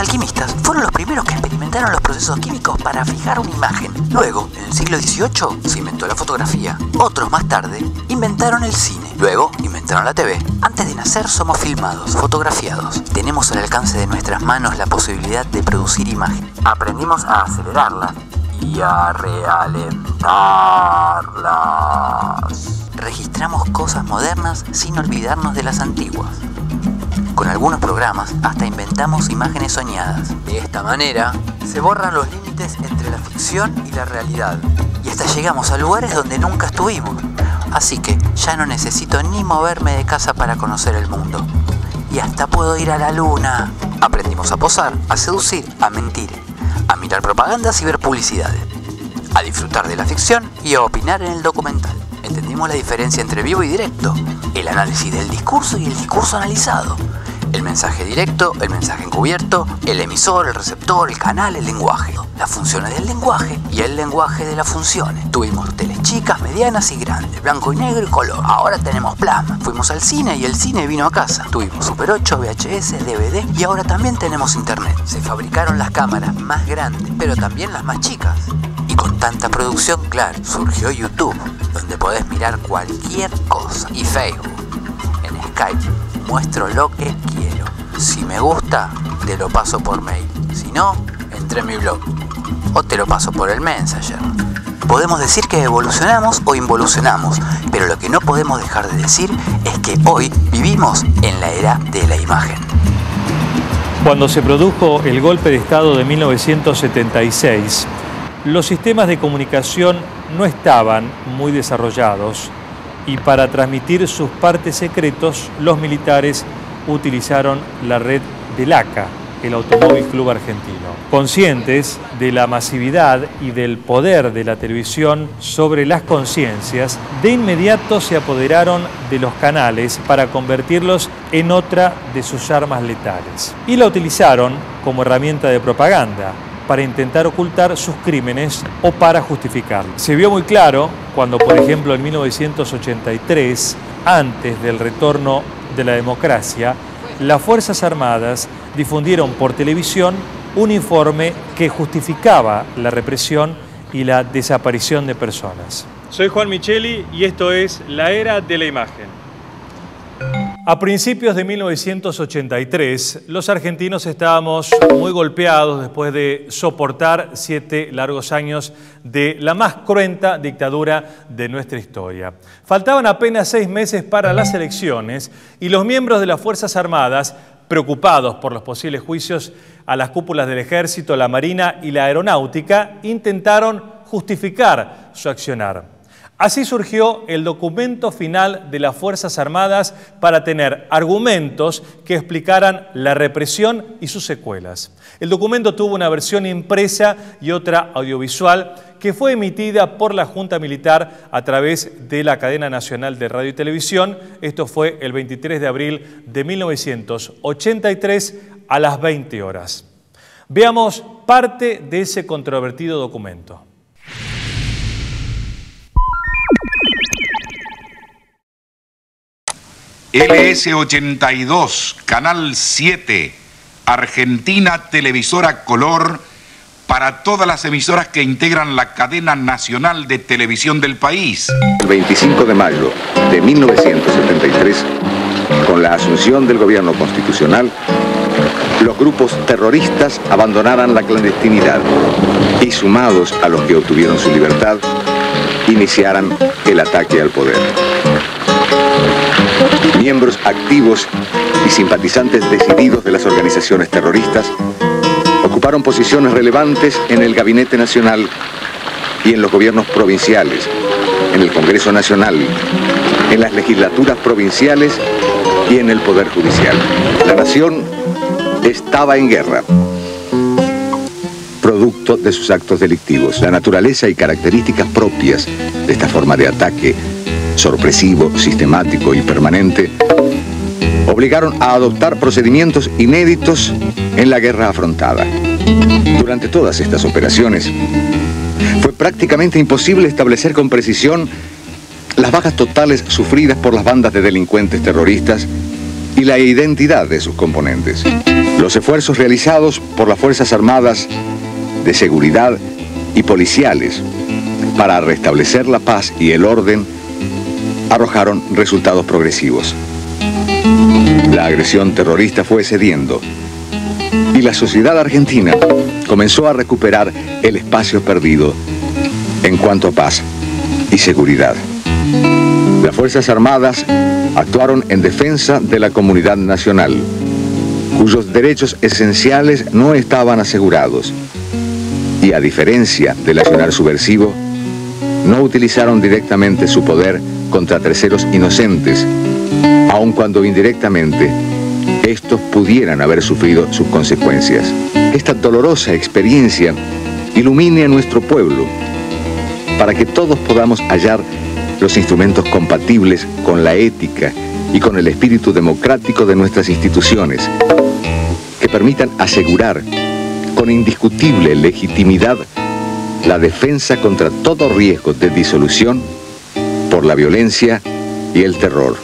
alquimistas fueron los primeros que experimentaron los procesos químicos para fijar una imagen. Luego, en el siglo XVIII, se inventó la fotografía. Otros más tarde inventaron el cine. Luego inventaron la TV. Antes de nacer somos filmados, fotografiados. Tenemos al alcance de nuestras manos la posibilidad de producir imagen. Aprendimos a acelerarlas y a realentarlas. Registramos cosas modernas sin olvidarnos de las antiguas. Con algunos programas hasta inventamos imágenes soñadas. De esta manera se borran los límites entre la ficción y la realidad. Y hasta llegamos a lugares donde nunca estuvimos. Así que ya no necesito ni moverme de casa para conocer el mundo. Y hasta puedo ir a la luna. Aprendimos a posar, a seducir, a mentir, a mirar propagandas y ver publicidades, a disfrutar de la ficción y a opinar en el documental. Entendimos la diferencia entre vivo y directo, el análisis del discurso y el discurso analizado, el mensaje directo, el mensaje encubierto, el emisor, el receptor, el canal, el lenguaje, las funciones del lenguaje y el lenguaje de las funciones. Tuvimos teles chicas, medianas y grandes, blanco y negro y color. Ahora tenemos plasma. Fuimos al cine y el cine vino a casa. Tuvimos Super 8, VHS, DVD y ahora también tenemos internet. Se fabricaron las cámaras más grandes, pero también las más chicas. Y con tanta producción, claro, surgió YouTube, donde podés mirar cualquier cosa. Y Facebook. En Skype muestro lo que quiero. Si me gusta, te lo paso por mail. Si no, entré en mi blog. O te lo paso por el Messenger. Podemos decir que evolucionamos o involucionamos, pero lo que no podemos dejar de decir es que hoy vivimos en la era de la imagen. Cuando se produjo el golpe de Estado de 1976, los sistemas de comunicación no estaban muy desarrollados y para transmitir sus partes secretos, los militares utilizaron la red del ACA, el Automóvil Club Argentino. Conscientes de la masividad y del poder de la televisión sobre las conciencias, de inmediato se apoderaron de los canales para convertirlos en otra de sus armas letales. Y la utilizaron como herramienta de propaganda, para intentar ocultar sus crímenes o para justificarlos. Se vio muy claro cuando, por ejemplo, en 1983, antes del retorno de la democracia, las Fuerzas Armadas difundieron por televisión un informe que justificaba la represión y la desaparición de personas. Soy Juan Micheli y esto es La Era de la Imagen. A principios de 1983, los argentinos estábamos muy golpeados después de soportar 7 largos años de la más cruenta dictadura de nuestra historia. Faltaban apenas 6 meses para las elecciones y los miembros de las Fuerzas Armadas, preocupados por los posibles juicios a las cúpulas del Ejército, la Marina y la Aeronáutica, intentaron justificar su accionar. Así surgió el documento final de las Fuerzas Armadas para tener argumentos que explicaran la represión y sus secuelas. El documento tuvo una versión impresa y otra audiovisual que fue emitida por la Junta Militar a través de la Cadena Nacional de Radio y Televisión. Esto fue el 23 de abril de 1983 a las 20 horas. Veamos parte de ese controvertido documento. LS82, Canal 7, Argentina Televisora Color, para todas las emisoras que integran la cadena nacional de televisión del país. El 25 de mayo de 1973, con la asunción del gobierno constitucional, los grupos terroristas abandonaran la clandestinidad y, sumados a los que obtuvieron su libertad, iniciaran el ataque al poder. Miembros activos y simpatizantes decididos de las organizaciones terroristas ocuparon posiciones relevantes en el Gabinete Nacional y en los gobiernos provinciales, en el Congreso Nacional, en las legislaturas provinciales y en el Poder Judicial. La nación estaba en guerra, producto de sus actos delictivos. La naturaleza y características propias de esta forma de ataque sorpresivo, sistemático y permanente, obligaron a adoptar procedimientos inéditos en la guerra afrontada. Durante todas estas operaciones, fue prácticamente imposible establecer con precisión las bajas totales sufridas por las bandas de delincuentes terroristas y la identidad de sus componentes. Los esfuerzos realizados por las Fuerzas Armadas de seguridad y policiales para restablecer la paz y el orden arrojaron resultados progresivos. La agresión terrorista fue cediendo y la sociedad argentina comenzó a recuperar el espacio perdido en cuanto a paz y seguridad. Las Fuerzas Armadas actuaron en defensa de la comunidad nacional, cuyos derechos esenciales no estaban asegurados, y a diferencia del accionar subversivo, no utilizaron directamente su poder contra terceros inocentes, aun cuando indirectamente estos pudieran haber sufrido sus consecuencias. Esta dolorosa experiencia ilumine a nuestro pueblo para que todos podamos hallar los instrumentos compatibles con la ética y con el espíritu democrático de nuestras instituciones, que permitan asegurar con indiscutible legitimidad la defensa contra todo riesgo de disolución por la violencia y el terror.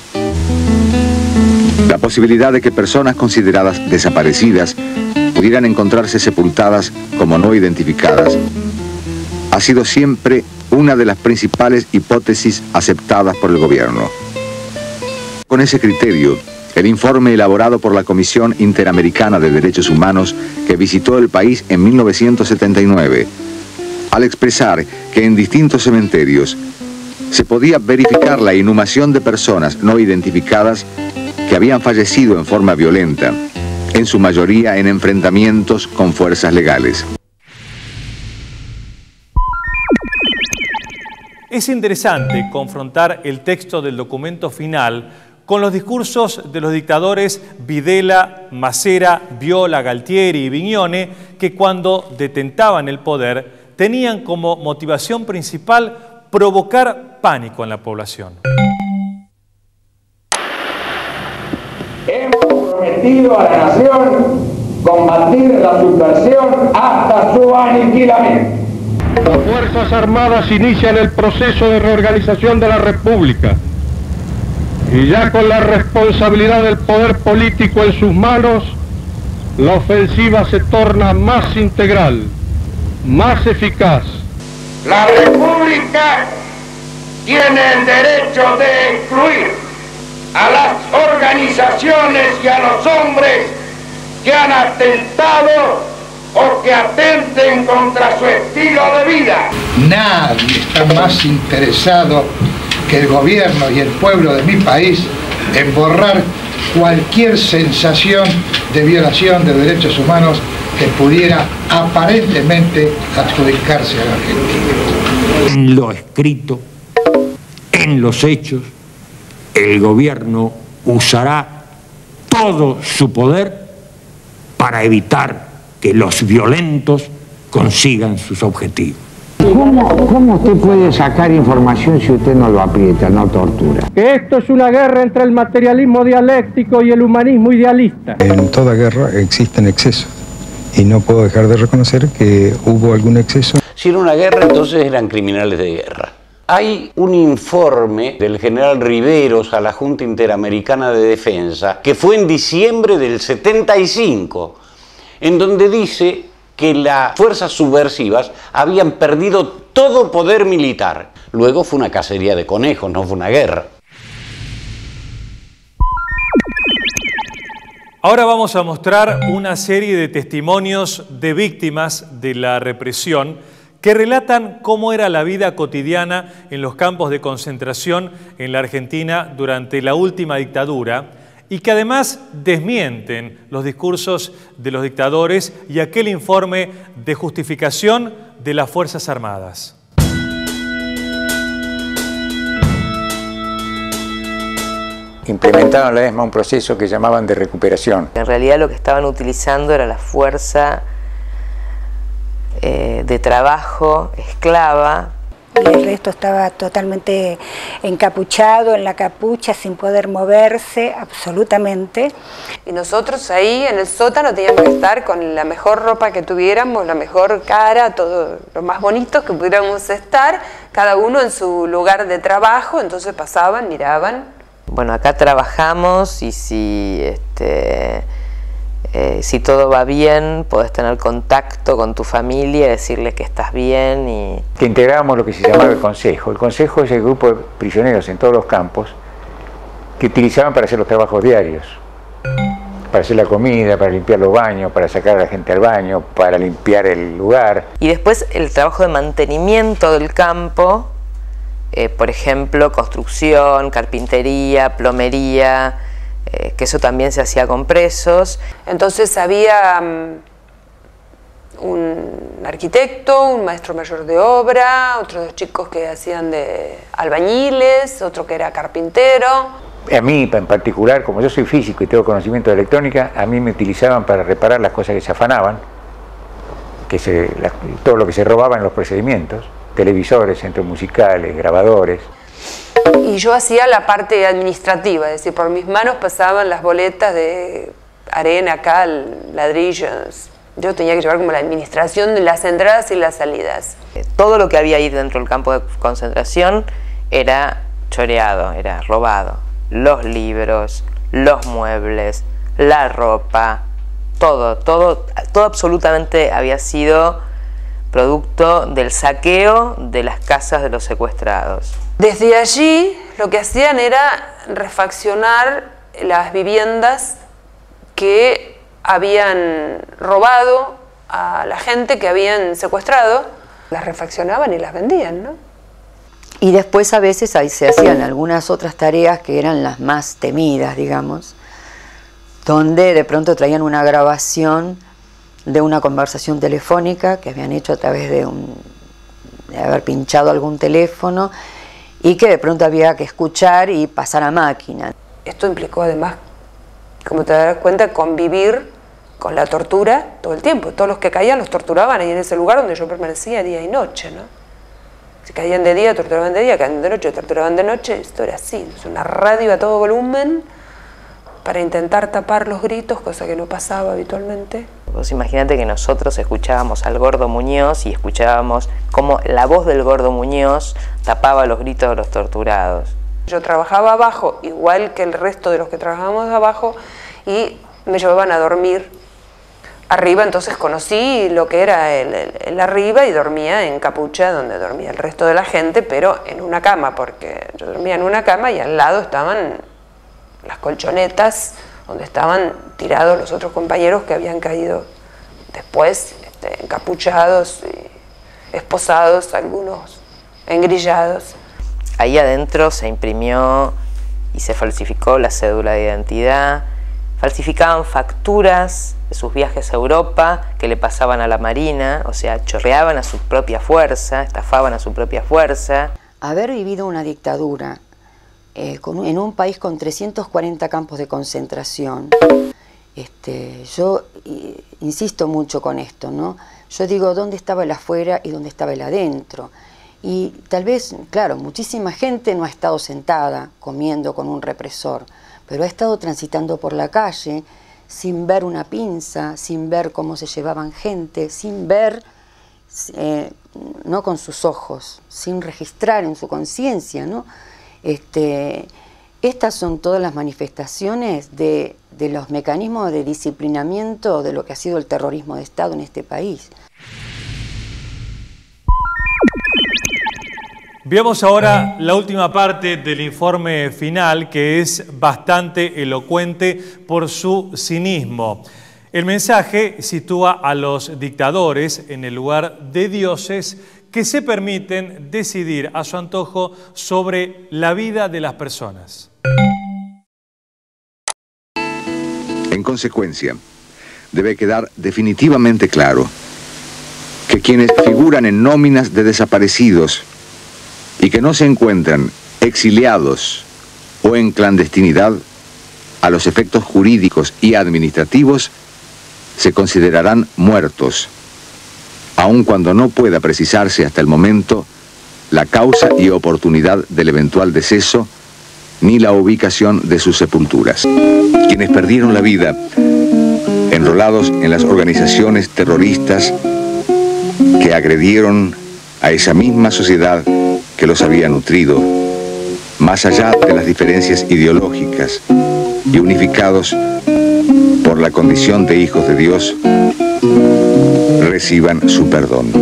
La posibilidad de que personas consideradas desaparecidas pudieran encontrarse sepultadas como no identificadas ha sido siempre una de las principales hipótesis aceptadas por el gobierno. Con ese criterio, el informe elaborado por la Comisión Interamericana de Derechos Humanos que visitó el país en 1979, al expresar que en distintos cementerios se podía verificar la inhumación de personas no identificadas que habían fallecido en forma violenta, en su mayoría en enfrentamientos con fuerzas legales. Es interesante confrontar el texto del documento final con los discursos de los dictadores Videla, Macera, Viola, Galtieri y Vignone, que cuando detentaban el poder tenían como motivación principal provocar pánico en la población. Hemos prometido a la nación combatir la subversión hasta su aniquilamiento. Las Fuerzas Armadas inician el proceso de reorganización de la República y ya con la responsabilidad del poder político en sus manos, la ofensiva se torna más integral, más eficaz. La República tiene el derecho de excluir a las organizaciones y a los hombres que han atentado o que atenten contra su estilo de vida. Nadie está más interesado que el gobierno y el pueblo de mi país en borrar cualquier sensación de violación de derechos humanos que pudiera aparentemente adjudicarse a la Argentina. En lo escrito, en los hechos, el gobierno usará todo su poder para evitar que los violentos consigan sus objetivos. ¿Cómo usted puede sacar información si usted no lo aprieta, no tortura? Que esto es una guerra entre el materialismo dialéctico y el humanismo idealista. En toda guerra existen excesos y no puedo dejar de reconocer que hubo algún exceso. Si era una guerra, entonces eran criminales de guerra. Hay un informe del general Riveros a la Junta Interamericana de Defensa que fue en diciembre del 75, en donde dice que las fuerzas subversivas habían perdido todo poder militar. Luego fue una cacería de conejos, no fue una guerra. Ahora vamos a mostrar una serie de testimonios de víctimas de la represión que relatan cómo era la vida cotidiana en los campos de concentración en la Argentina durante la última dictadura, y que además desmienten los discursos de los dictadores y aquel informe de justificación de las Fuerzas Armadas. Implementaron a la ESMA un proceso que llamaban de recuperación. En realidad lo que estaban utilizando era la fuerza de trabajo esclava. Y el resto estaba totalmente encapuchado en la capucha, sin poder moverse, absolutamente. Y nosotros ahí en el sótano teníamos que estar con la mejor ropa que tuviéramos, la mejor cara, todo lo más bonito que pudiéramos estar, cada uno en su lugar de trabajo. Entonces pasaban, miraban Bueno, acá trabajamos y si todo va bien, podés tener contacto con tu familia, decirle que estás bien y... Que integrábamos lo que se llamaba el Consejo. El Consejo es el grupo de prisioneros en todos los campos que utilizaban para hacer los trabajos diarios. Para hacer la comida, para limpiar los baños, para sacar a la gente al baño, para limpiar el lugar. Y después el trabajo de mantenimiento del campo, por ejemplo, construcción, carpintería, plomería, que eso también se hacía con presos. Entonces había un arquitecto, un maestro mayor de obra, otros dos chicos que hacían de albañiles, otro que era carpintero. A mí en particular, como yo soy físico y tengo conocimiento de electrónica, a mí me utilizaban para reparar las cosas que se afanaban, todo lo que se robaba en los procedimientos, televisores, centros musicales, grabadores. Y yo hacía la parte administrativa, es decir, por mis manos pasaban las boletas de arena, cal, ladrillos. Yo tenía que llevar como la administración de las entradas y las salidas. Todo lo que había ahí dentro del campo de concentración era choreado, era robado. Los libros, los muebles, la ropa, todo absolutamente había sido producto del saqueo de las casas de los secuestrados. Desde allí lo que hacían era refaccionar las viviendas que habían robado a la gente que habían secuestrado, las refaccionaban y las vendían, ¿no? Y después a veces ahí se hacían algunas otras tareas que eran las más temidas, digamos, donde de pronto traían una grabación de una conversación telefónica que habían hecho a través de haber pinchado algún teléfono y que de pronto había que escuchar y pasar a máquina. Esto implicó además, como te das cuenta, convivir con la tortura todo el tiempo. Todos los que caían los torturaban ahí en ese lugar donde yo permanecía día y noche, ¿no? Si caían de día, torturaban de día, caían de noche, torturaban de noche. Esto era así, es una radio a todo volumen para intentar tapar los gritos, cosa que no pasaba habitualmente. Vos imaginate que nosotros escuchábamos al Gordo Muñoz y escuchábamos cómo la voz del Gordo Muñoz tapaba los gritos de los torturados. Yo trabajaba abajo, igual que el resto de los que trabajábamos abajo, y me llevaban a dormir arriba, entonces conocí lo que era el arriba y dormía en capucha, donde dormía el resto de la gente, pero en una cama, porque yo dormía en una cama y al lado estaban las colchonetas, donde estaban tirados los otros compañeros que habían caído después, encapuchados y esposados, algunos engrillados. Ahí adentro se imprimió y se falsificó la cédula de identidad, falsificaban facturas de sus viajes a Europa que le pasaban a la Marina, o sea, chorreaban a su propia fuerza, estafaban a su propia fuerza. Haber vivido una dictadura en un país con 340 campos de concentración, yo insisto mucho con esto, ¿no? Yo digo, ¿dónde estaba el afuera y dónde estaba el adentro? Y tal vez, claro, muchísima gente no ha estado sentada comiendo con un represor, pero ha estado transitando por la calle sin ver una pinza, sin ver cómo se llevaban gente, sin ver, no con sus ojos, sin registrar en su conciencia, ¿no? Estas son todas las manifestaciones de los mecanismos de disciplinamiento de lo que ha sido el terrorismo de Estado en este país. Veamos ahora la última parte del informe final, que es bastante elocuente por su cinismo. El mensaje sitúa a los dictadores en el lugar de dioses que se permiten decidir a su antojo sobre la vida de las personas. En consecuencia, debe quedar definitivamente claro que quienes figuran en nóminas de desaparecidos y que no se encuentran exiliados o en clandestinidad, a los efectos jurídicos y administrativos, se considerarán muertos, aun cuando no pueda precisarse hasta el momento la causa y oportunidad del eventual deceso, ni la ubicación de sus sepulturas. Quienes perdieron la vida, enrolados en las organizaciones terroristas que agredieron a esa misma sociedad que los había nutrido más allá de las diferencias ideológicas y unificados por la condición de hijos de Dios, reciban su perdón.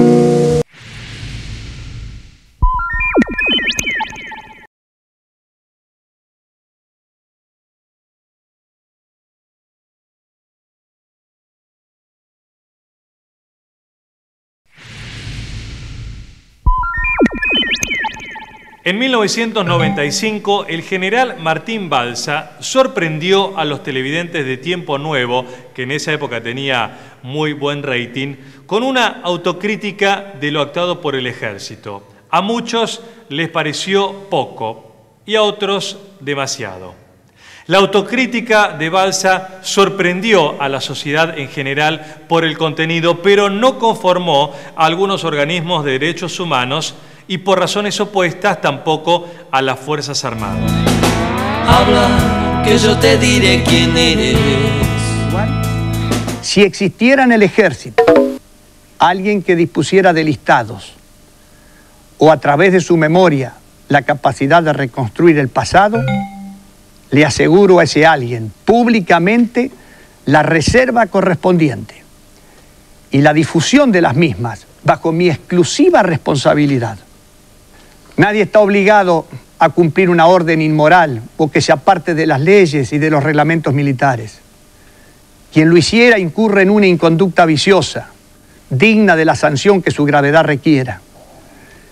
En 1995, el general Martín Balsa sorprendió a los televidentes de Tiempo Nuevo, que en esa época tenía muy buen rating, con una autocrítica de lo actuado por el ejército. A muchos les pareció poco y a otros demasiado. La autocrítica de Balsa sorprendió a la sociedad en general por el contenido, pero no conformó a algunos organismos de derechos humanos y por razones opuestas tampoco a las Fuerzas Armadas. Habla, que yo te diré quién eres. Si existiera en el ejército alguien que dispusiera de listados o a través de su memoria la capacidad de reconstruir el pasado, le aseguro a ese alguien públicamente la reserva correspondiente y la difusión de las mismas bajo mi exclusiva responsabilidad. Nadie está obligado a cumplir una orden inmoral o que se aparte de las leyes y de los reglamentos militares. Quien lo hiciera incurre en una inconducta viciosa, digna de la sanción que su gravedad requiera.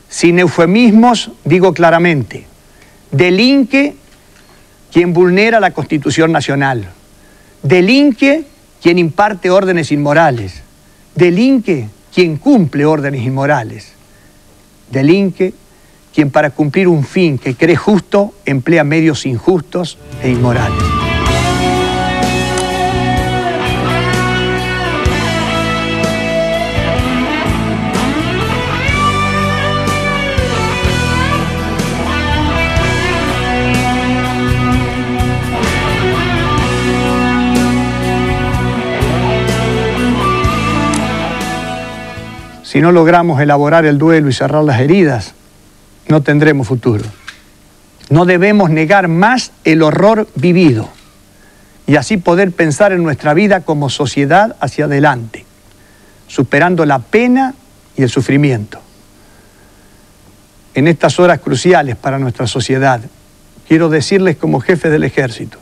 Sin eufemismos, digo claramente, delinque quien vulnera la Constitución Nacional, delinque quien imparte órdenes inmorales, delinque quien cumple órdenes inmorales, delinque quien para cumplir un fin que cree justo emplea medios injustos e inmorales. Si no logramos elaborar el duelo y cerrar las heridas, no tendremos futuro. No debemos negar más el horror vivido y así poder pensar en nuestra vida como sociedad hacia adelante, superando la pena y el sufrimiento. En estas horas cruciales para nuestra sociedad, quiero decirles como jefe del ejército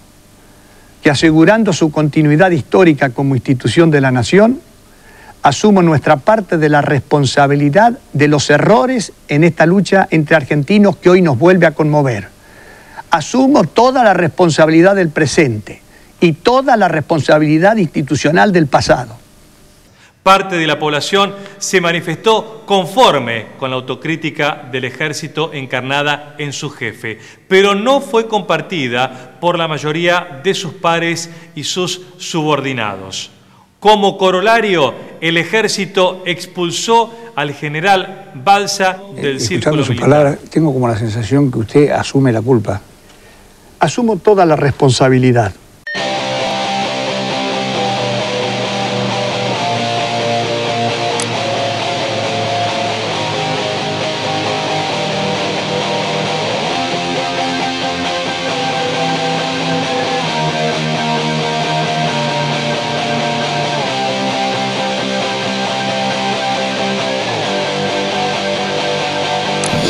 que asegurando su continuidad histórica como institución de la nación, asumo nuestra parte de la responsabilidad de los errores en esta lucha entre argentinos que hoy nos vuelve a conmover. Asumo toda la responsabilidad del presente y toda la responsabilidad institucional del pasado. Parte de la población se manifestó conforme con la autocrítica del ejército encarnada en su jefe, pero no fue compartida por la mayoría de sus pares y sus subordinados. Como corolario, el ejército expulsó al general Balsa del círculo militar. Escuchando sus palabras, tengo como la sensación que usted asume la culpa. Asumo toda la responsabilidad.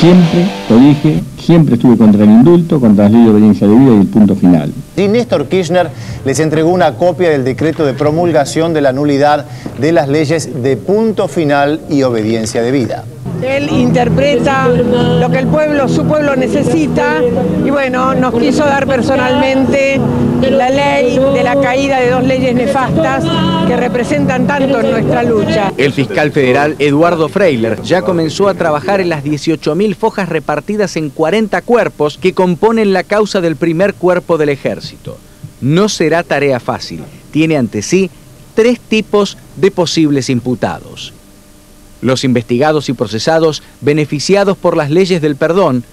Siempre, lo dije, siempre estuve contra el indulto, contra las leyes de obediencia debida y el punto final. Y Néstor Kirchner les entregó una copia del decreto de promulgación de la nulidad de las leyes de punto final y obediencia debida. Él interpreta lo que el pueblo, su pueblo necesita y bueno, nos quiso dar personalmente la ley de la caída de dos leyes nefastas que representan tanto en nuestra lucha. El fiscal federal Eduardo Freiler ya comenzó a trabajar en las 18.000 fojas repartidas en 40 cuerpos que componen la causa del primer cuerpo del ejército. No será tarea fácil. Tiene ante sí 3 tipos de posibles imputados: los investigados y procesados beneficiados por las leyes del perdón,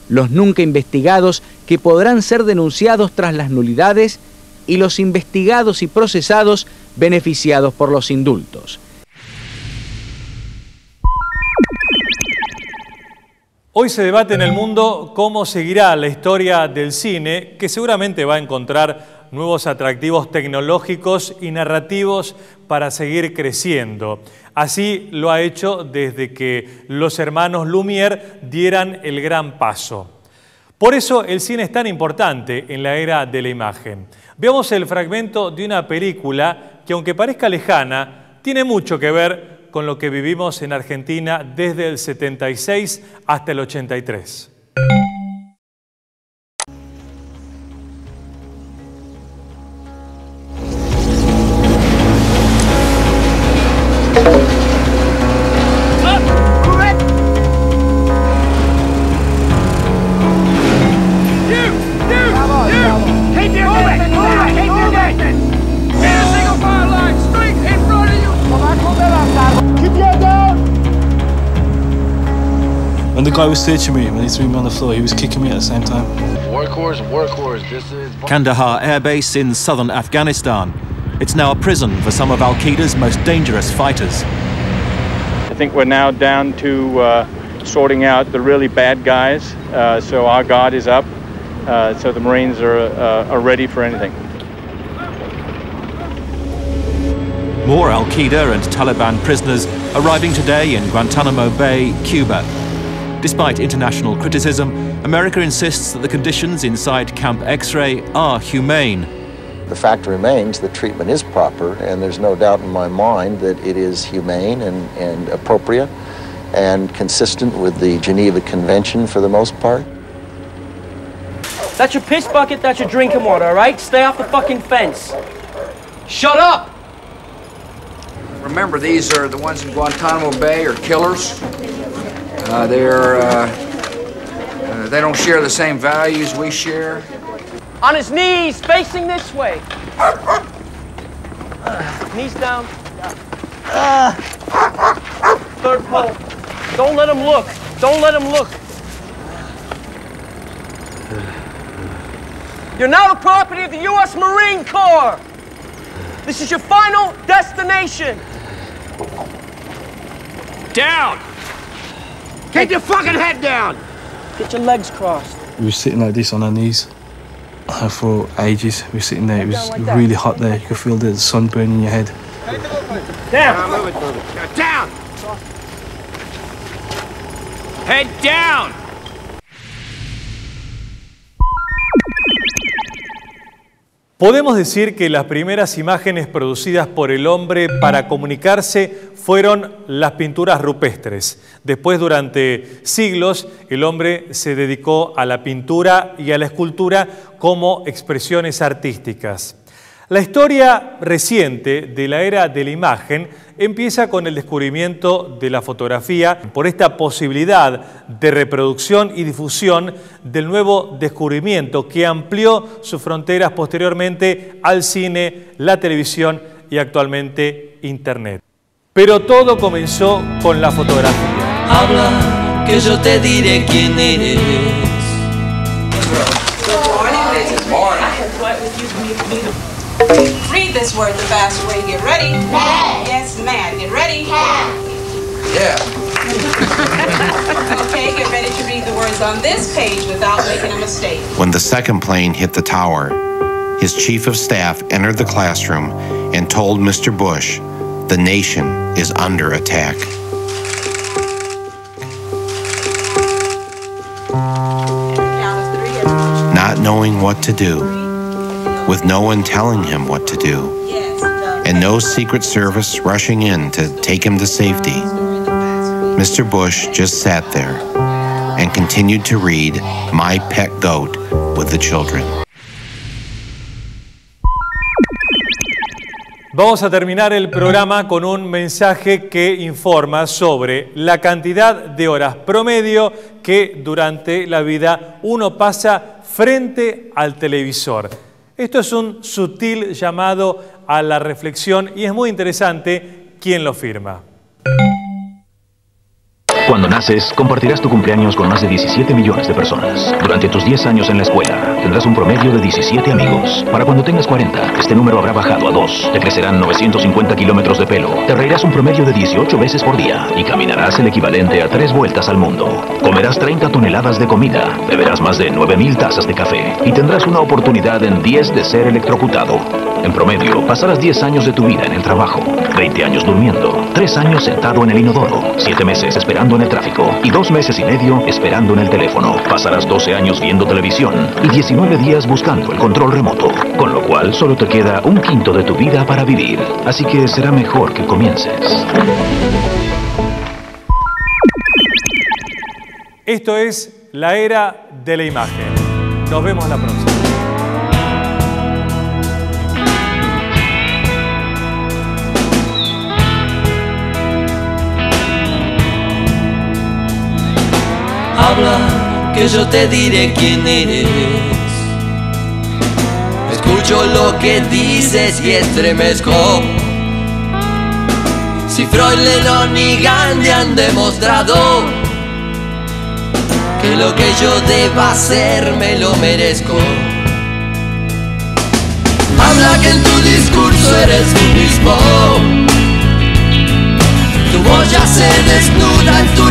los nunca investigados que podrán ser denunciados tras las nulidades y los investigados y procesados beneficiados por los indultos. Hoy se debate en el mundo cómo seguirá la historia del cine, que seguramente va a encontrar nuevos atractivos tecnológicos y narrativos para seguir creciendo. Así lo ha hecho desde que los hermanos Lumière dieran el gran paso. Por eso el cine es tan importante en la era de la imagen. Veamos el fragmento de una película que, aunque parezca lejana, tiene mucho que ver con lo que vivimos en Argentina desde el 76 hasta el 83. When the guy was searching me, when he threw me on the floor, he was kicking me at the same time. Workhorse, workhorse. This is Kandahar Air Base in southern Afghanistan. It's now a prison for some of Al-Qaeda's most dangerous fighters. I think we're now down to sorting out the really bad guys, so our guard is up, so the Marines are ready for anything. More Al-Qaeda and Taliban prisoners arriving today in Guantanamo Bay, Cuba. Despite international criticism, America insists that the conditions inside Camp X-Ray are humane. The fact remains that treatment is proper, and there's no doubt in my mind that it is humane and appropriate and consistent with the Geneva Convention for the most part. That's your piss bucket, that's your drinking water, all right? Stay off the fucking fence. Shut up! Remember, these are the ones in Guantanamo Bay are killers. They don't share the same values we share. On his knees, facing this way. Knees down. Third pole. Don't let him look. Don't let him look. You're now the property of the U.S. Marine Corps. This is your final destination. Down! Keep your fucking head down! Get your legs crossed. We were sitting like this on our knees for ages. We were sitting there, it was really hot there. You could feel the sun burning your head. Down! Move it, move it. Down! Head down! Podemos decir que las primeras imágenes producidas por el hombre para comunicarse fueron las pinturas rupestres. Después, durante siglos, el hombre se dedicó a la pintura y a la escultura como expresiones artísticas. La historia reciente de la era de la imagen empieza con el descubrimiento de la fotografía, por esta posibilidad de reproducción y difusión del nuevo descubrimiento que amplió sus fronteras posteriormente al cine, la televisión y actualmente Internet. Pero todo comenzó con la fotografía. Habla, que yo te diré quién eres. Read this word the fast way. Get ready. Mad. Yes, mad. Get ready. Yeah. Okay, get ready to read the words on this page without making a mistake. When the second plane hit the tower, his chief of staff entered the classroom and told Mr. Bush, the nation is under attack. Not knowing what to do, with no one telling him what to do, and no Secret Service rushing in to take him to safety, Mr. Bush just sat there and continued to read My Pet Goat with the children. Vamos a terminar el programa con un mensaje que informa sobre la cantidad de horas promedio que durante la vida uno pasa frente al televisor. Esto es un sutil llamado a la reflexión y es muy interesante quién lo firma. Cuando naces, compartirás tu cumpleaños con más de 17 millones de personas. Durante tus 10 años en la escuela, tendrás un promedio de 17 amigos. Para cuando tengas 40, este número habrá bajado a 2. Te crecerán 950 kilómetros de pelo. Te reirás un promedio de 18 veces por día. Y caminarás el equivalente a 3 vueltas al mundo. Comerás 30 toneladas de comida. Beberás más de 9.000 tazas de café. Y tendrás una oportunidad en 10 de ser electrocutado. En promedio, pasarás 10 años de tu vida en el trabajo. 20 años durmiendo. 3 años sentado en el inodoro. 7 meses esperando en el tráfico y 2 meses y medio esperando en el teléfono. Pasarás 12 años viendo televisión y 19 días buscando el control remoto, con lo cual solo te queda un quinto de tu vida para vivir. Así que será mejor que comiences. Esto es la era de la imagen. Nos vemos la próxima. Habla, que yo te diré quién eres. Escucho lo que dices y estremezco. Si Freud, Lennon y Gandhi han demostrado que lo que yo deba hacer me lo merezco. Habla, que en tu discurso eres tú mismo. Tu voz ya se desnuda en tu